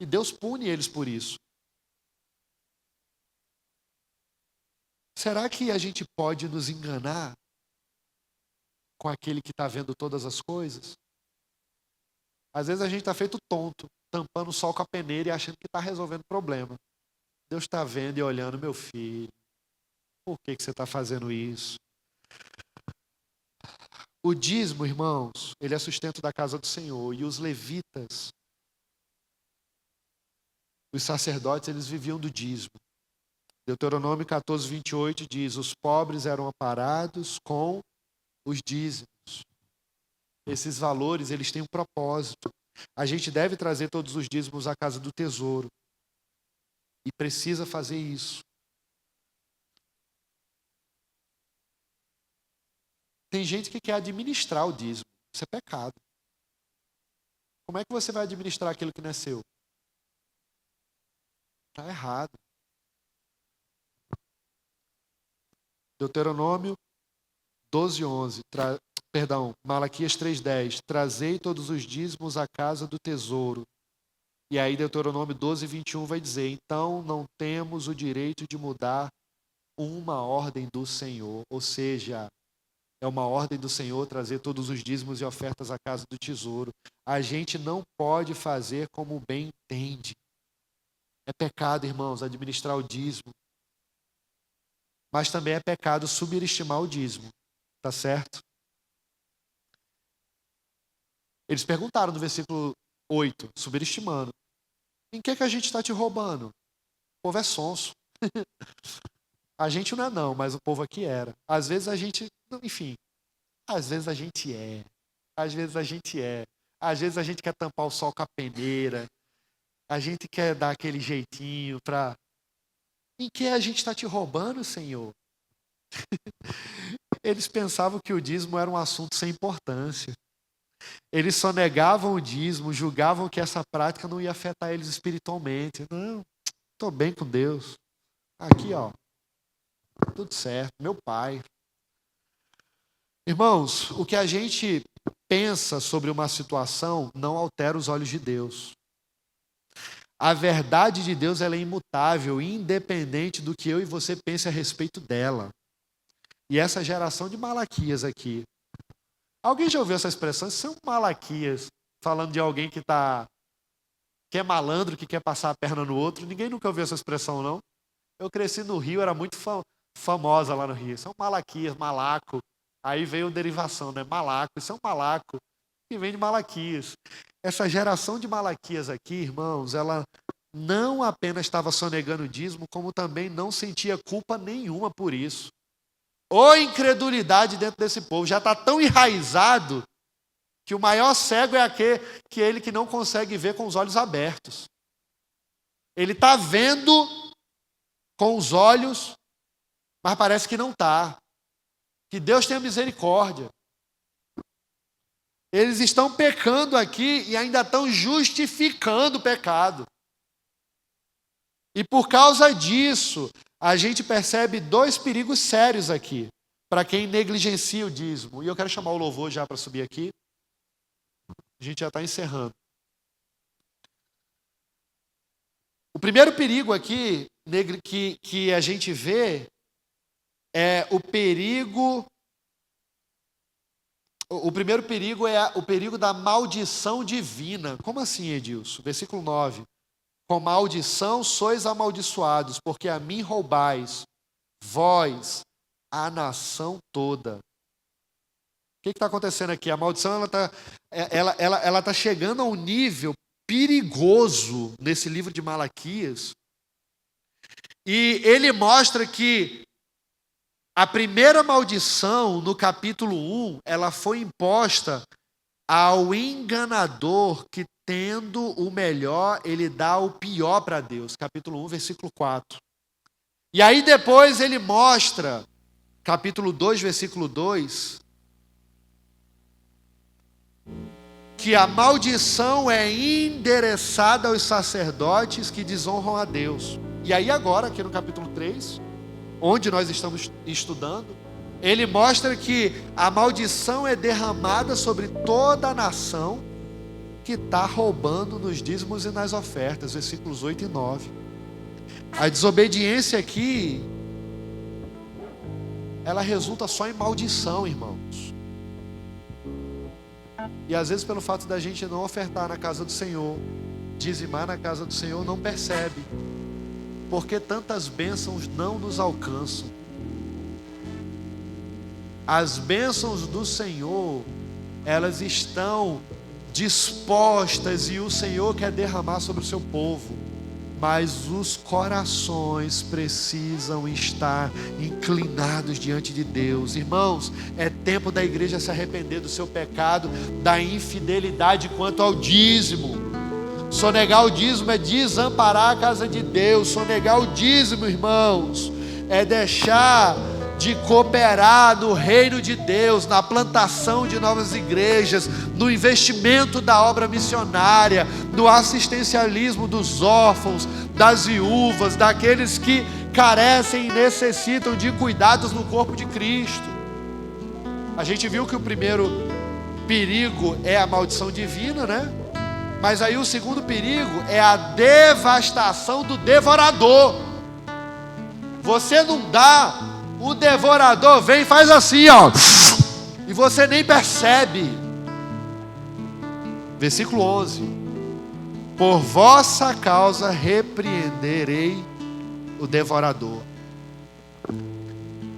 E Deus pune eles por isso. Será que a gente pode nos enganar com aquele que está vendo todas as coisas? Às vezes a gente está feito tonto, tampando o sol com a peneira e achando que está resolvendo o problema. Deus está vendo e olhando, meu filho, por que você está fazendo isso? O dízimo, irmãos, ele é sustento da casa do Senhor. E os levitas, os sacerdotes, eles viviam do dízimo. Deuteronômio 14, 28 diz, os pobres eram amparados com os dízimos. Esses valores, eles têm um propósito. A gente deve trazer todos os dízimos à casa do tesouro. E precisa fazer isso. Tem gente que quer administrar o dízimo. Isso é pecado. Como é que você vai administrar aquilo que não é seu? Está errado. Deuteronômio 12:11. Malaquias 3:10. Trazei todos os dízimos à casa do tesouro. E aí Deuteronômio 12:21 vai dizer, então não temos o direito de mudar uma ordem do Senhor. Ou seja, é uma ordem do Senhor trazer todos os dízimos e ofertas à casa do tesouro. A gente não pode fazer como bem entende. É pecado, irmãos, administrar o dízimo. Mas também é pecado subestimar o dízimo. Tá certo? Eles perguntaram no versículo 8, subestimando. Em que a gente está te roubando? O povo é sonso. A gente não é não, mas o povo aqui era. Às vezes a gente, enfim, às vezes a gente é. Às vezes a gente é. Às vezes a gente quer tampar o sol com a peneira. A gente quer dar aquele jeitinho para... Em que a gente está te roubando, Senhor? Eles pensavam que o dízimo era um assunto sem importância. Eles só negavam o dízimo, julgavam que essa prática não ia afetar eles espiritualmente. Não, estou bem com Deus. Aqui, ó, tudo certo, meu pai. Irmãos, o que a gente pensa sobre uma situação não altera os olhos de Deus. A verdade de Deus ela é imutável, independente do que eu e você pense a respeito dela. E essa geração de Malaquias aqui. Alguém já ouviu essa expressão? Isso é um Malaquias, falando de alguém que é malandro, que quer passar a perna no outro. Ninguém nunca ouviu essa expressão, não? Eu cresci no Rio, era muito famosa lá no Rio. Isso é um Malaquias, malaco. Aí veio a derivação, né? Malaco, isso é um malaco, que vem de Malaquias. Essa geração de Malaquias aqui, irmãos, ela não apenas estava sonegando o dízimo, como também não sentia culpa nenhuma por isso. Ou incredulidade dentro desse povo. Já está tão enraizado que o maior cego é aquele que não consegue ver com os olhos abertos. Ele está vendo com os olhos, mas parece que não está. Que Deus tenha misericórdia. Eles estão pecando aqui e ainda estão justificando o pecado. E por causa disso, a gente percebe dois perigos sérios aqui, para quem negligencia o dízimo. E eu quero chamar o louvor já para subir aqui. A gente já está encerrando. O primeiro perigo aqui que a gente vê é o perigo. O primeiro perigo é o perigo da maldição divina. Como assim, Edilson? Versículo 9. Com maldição sois amaldiçoados, porque a mim roubais, vós, a nação toda. O que está acontecendo aqui? A maldição ela tá chegando a um nível perigoso nesse livro de Malaquias. E ele mostra que a primeira maldição, no capítulo 1, ela foi imposta ao enganador que, tendo o melhor, ele dá o pior para Deus. Capítulo 1, versículo 4. E aí depois ele mostra, capítulo 2, versículo 2, que a maldição é endereçada aos sacerdotes que desonram a Deus. E aí agora, aqui no capítulo 3, onde nós estamos estudando, ele mostra que a maldição é derramada sobre toda a nação que está roubando nos dízimos e nas ofertas, versículos 8 e 9. A desobediência aqui, ela resulta só em maldição, irmãos. E às vezes pelo fato da gente não ofertar na casa do Senhor, dizimar na casa do Senhor, não percebe. Porque tantas bênçãos não nos alcançam. As bênçãos do Senhor, elas estão dispostas e o Senhor quer derramar sobre o seu povo. Mas os corações precisam estar inclinados diante de Deus. Irmãos, é tempo da igreja se arrepender do seu pecado, da infidelidade quanto ao dízimo. Sonegar o dízimo é desamparar a casa de Deus. Sonegar o dízimo, irmãos, é deixar de cooperar no reino de Deus, na plantação de novas igrejas, no investimento da obra missionária, no assistencialismo dos órfãos, das viúvas, daqueles que carecem e necessitam de cuidados no corpo de Cristo. A gente viu que o primeiro perigo é a maldição divina, né? Mas aí o segundo perigo é a devastação do devorador. Você não dá, o devorador vem e faz assim, ó, e você nem percebe. Versículo 11. Por vossa causa repreenderei o devorador.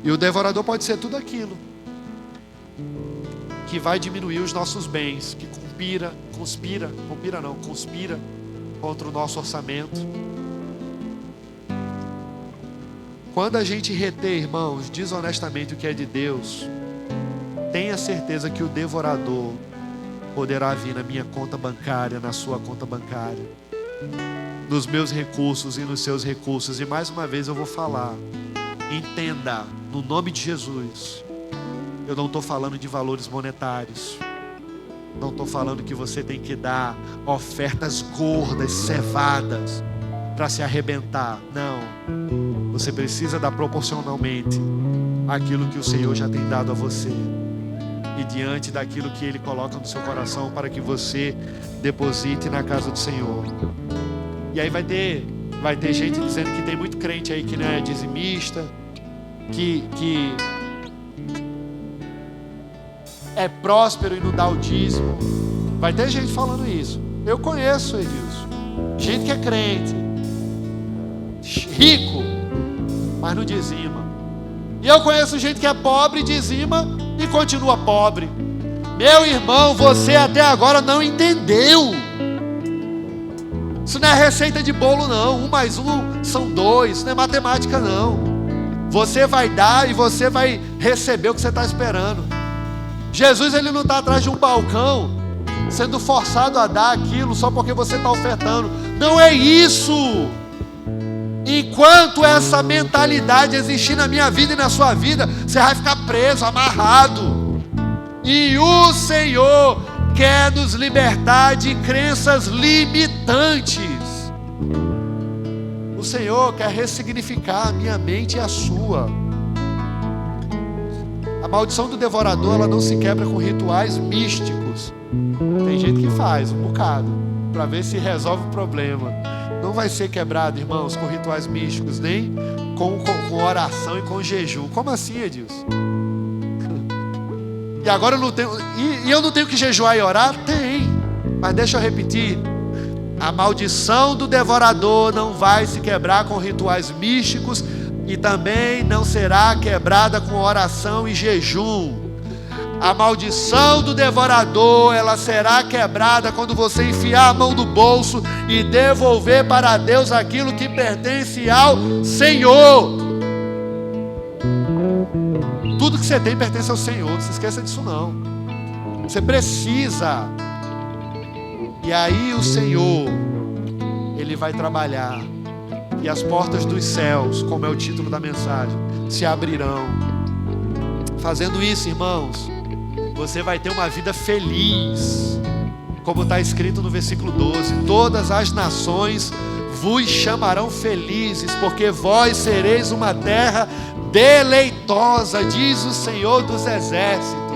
E o devorador pode ser tudo aquilo que vai diminuir os nossos bens, que conspira contra o nosso orçamento. Quando a gente reter, irmãos, desonestamente o que é de Deus, tenha certeza que o devorador poderá vir na minha conta bancária, na sua conta bancária, nos meus recursos e nos seus recursos. E mais uma vez eu vou falar, entenda, no nome de Jesus, eu não estou falando de valores monetários. Não estou falando que você tem que dar ofertas gordas, cevadas, para se arrebentar. Não. Você precisa dar proporcionalmente aquilo que o Senhor já tem dado a você. E diante daquilo que Ele coloca no seu coração para que você deposite na casa do Senhor. E aí vai ter gente dizendo que tem muito crente aí que não é dizimista, que é próspero e não dá o dízimo. Vai ter gente falando isso. Eu conheço, Edilson, gente que é crente, rico, mas não dizima. E eu conheço gente que é pobre, dizima e continua pobre. Meu irmão, você até agora não entendeu. Isso não é receita de bolo não. 1 mais 1 são 2. Isso não é matemática não. Você vai dar e você vai receber o que você está esperando. Jesus, ele não está atrás de um balcão sendo forçado a dar aquilo só porque você está ofertando. Não é isso. Enquanto essa mentalidade existir na minha vida e na sua vida, você vai ficar preso, amarrado. E o Senhor quer nos libertar de crenças limitantes. O Senhor quer ressignificar a minha mente e a sua. A maldição do devorador, ela não se quebra com rituais místicos. Tem gente que faz um bocado para ver se resolve o problema. Não vai ser quebrado, irmãos, com rituais místicos, nem com oração e com jejum. Como assim, Edilson? E agora eu não tenho... E eu não tenho que jejuar e orar? Tem. Mas deixa eu repetir. A maldição do devorador não vai se quebrar com rituais místicos e também não será quebrada com oração e jejum. A maldição do devorador, ela será quebrada quando você enfiar a mão no bolso e devolver para Deus aquilo que pertence ao Senhor. Tudo que você tem pertence ao Senhor, não se esqueça disso não. Você precisa. E aí o Senhor, Ele vai trabalhar. E as portas dos céus, como é o título da mensagem, se abrirão. Fazendo isso, irmãos, você vai ter uma vida feliz, como está escrito no versículo 12: todas as nações vos chamarão felizes, porque vós sereis uma terra deleitosa, diz o Senhor dos Exércitos.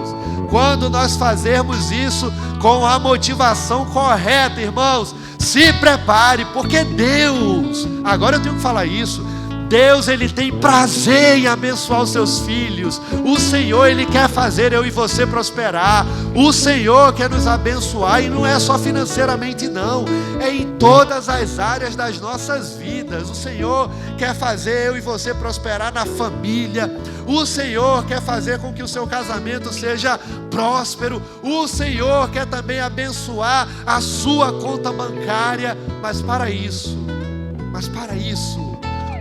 Quando nós fazermos isso com a motivação correta, irmãos, se prepare, porque Deus, agora eu tenho que falar isso, Deus, Ele tem prazer em abençoar os seus filhos. O Senhor, Ele quer fazer eu e você prosperar. O Senhor quer nos abençoar, e não é só financeiramente não, é em todas as áreas das nossas vidas. O Senhor quer fazer eu e você prosperar na família. O Senhor quer fazer com que o seu casamento seja próspero. O Senhor quer também abençoar a sua conta bancária. Mas para isso,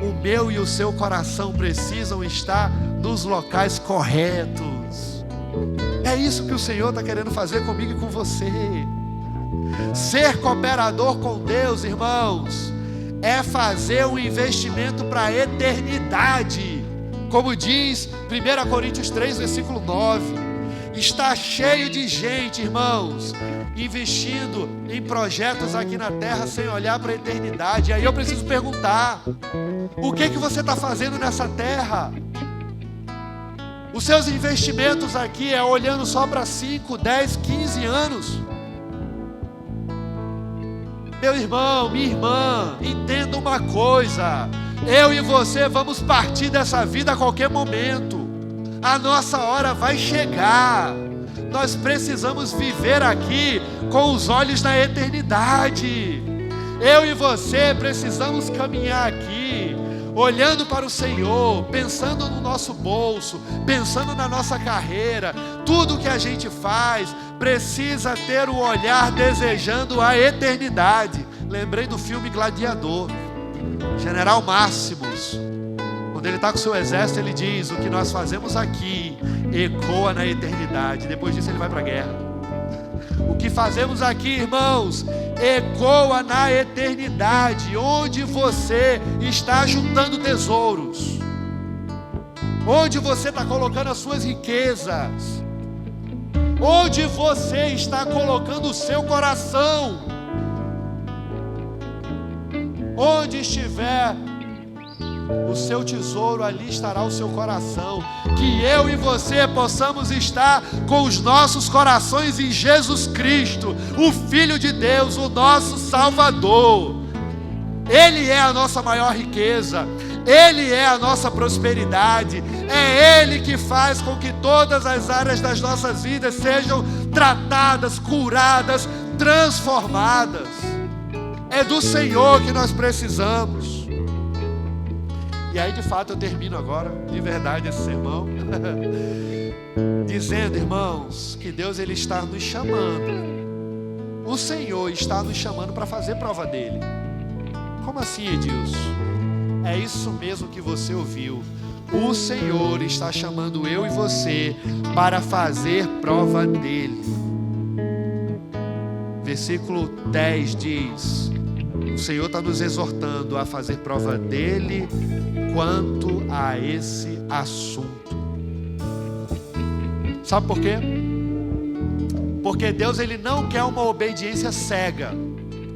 o meu e o seu coração precisam estar nos locais corretos. É isso que o Senhor está querendo fazer comigo e com você. Ser cooperador com Deus, irmãos, é fazer um investimento para a eternidade. Como diz 1 Coríntios 3, versículo 9. Está cheio de gente, irmãos, investindo em projetos aqui na terra sem olhar para a eternidade. E aí eu preciso perguntar: o que você está fazendo nessa terra? Os seus investimentos aqui é olhando só para 5, 10, 15 anos? Meu irmão, minha irmã, entenda uma coisa: eu e você vamos partir dessa vida a qualquer momento. A nossa hora vai chegar. Nós precisamos viver aqui com os olhos na eternidade. Eu e você precisamos caminhar aqui olhando para o Senhor, pensando no nosso bolso, pensando na nossa carreira. Tudo que a gente faz precisa ter o olhar desejando a eternidade. Lembrei do filme Gladiador. General Máximos, quando ele está com o seu exército, ele diz: o que nós fazemos aqui ecoa na eternidade. Depois disso ele vai para a guerra. O que fazemos aqui, irmãos, ecoa na eternidade. Onde você está juntando tesouros, onde você está colocando as suas riquezas, onde você está colocando o seu coração, onde estiver o seu tesouro, ali estará o seu coração. Que eu e você possamos estar com os nossos corações em Jesus Cristo, o Filho de Deus, o nosso Salvador. Ele é a nossa maior riqueza, Ele é a nossa prosperidade. É Ele que faz com que todas as áreas das nossas vidas sejam tratadas, curadas, transformadas. É do Senhor que nós precisamos. E aí, de fato, eu termino agora, de verdade, esse sermão, dizendo, irmãos, que Deus, Ele está nos chamando. O Senhor está nos chamando para fazer prova dEle. Como assim, Edilson? É isso mesmo que você ouviu. O Senhor está chamando eu e você para fazer prova dEle. Versículo 10 diz: o Senhor está nos exortando a fazer prova dEle quanto a esse assunto. Sabe por quê? Porque Deus, ele não quer uma obediência cega.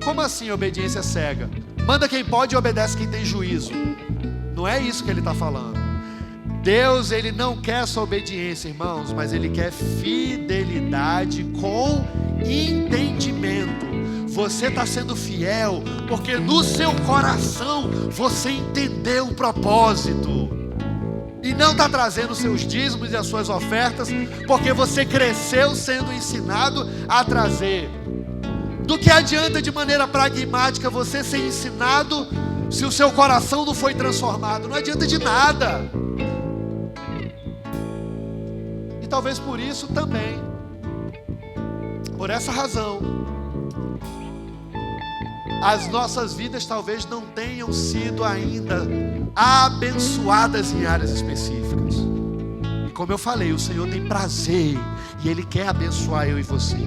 Como assim obediência cega? Manda quem pode e obedece quem tem juízo. Não é isso que ele está falando. Deus, ele não quer essa obediência, irmãos, mas ele quer fidelidade com entendimento. Você está sendo fiel porque no seu coração você entendeu o propósito. E não está trazendo seus dízimos e as suas ofertas porque você cresceu sendo ensinado a trazer. Do que adianta de maneira pragmática você ser ensinado se o seu coração não foi transformado? Não adianta de nada. E talvez por isso também, por essa razão, as nossas vidas talvez não tenham sido ainda abençoadas em áreas específicas. E como eu falei, o Senhor tem prazer e Ele quer abençoar eu e você.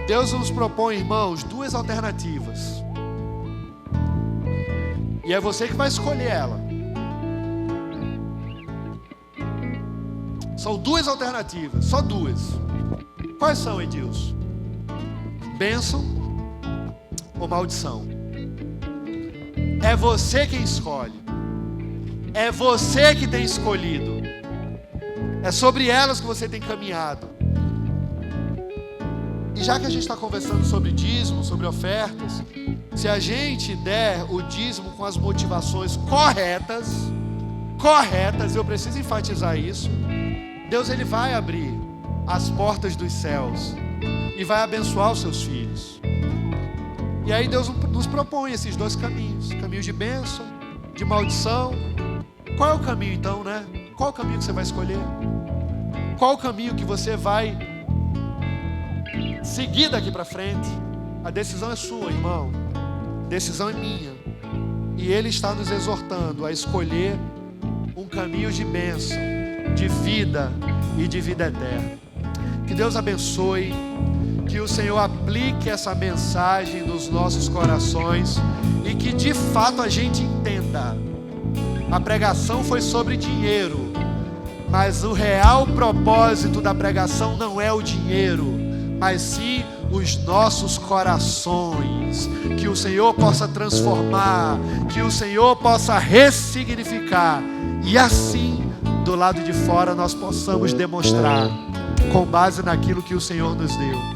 Deus nos propõe, irmãos, duas alternativas. E é você que vai escolher ela. São duas alternativas, só duas. Quais são, Edilson? Bênção ou maldição? É você quem escolhe. É você que tem escolhido. É sobre elas que você tem caminhado. E já que a gente está conversando sobre dízimo, sobre ofertas, se a gente der o dízimo com as motivações corretas, eu preciso enfatizar isso, Deus, ele vai abrir as portas dos céus e vai abençoar os seus filhos. E aí Deus nos propõe esses dois caminhos, caminho de bênção, de maldição. Qual é o caminho então, né? Qual é o caminho que você vai escolher? Qual é o caminho que você vai seguir daqui para frente? A decisão é sua, irmão. A decisão é minha. E Ele está nos exortando a escolher um caminho de bênção, de vida e de vida eterna. Que Deus abençoe, que o Senhor aplique essa mensagem nos nossos corações e que de fato a gente entenda. A pregação foi sobre dinheiro, mas o real propósito da pregação não é o dinheiro, mas sim os nossos corações. Que o Senhor possa transformar, que o Senhor possa ressignificar, e assim, do lado de fora, nós possamos demonstrar, com base naquilo que o Senhor nos deu,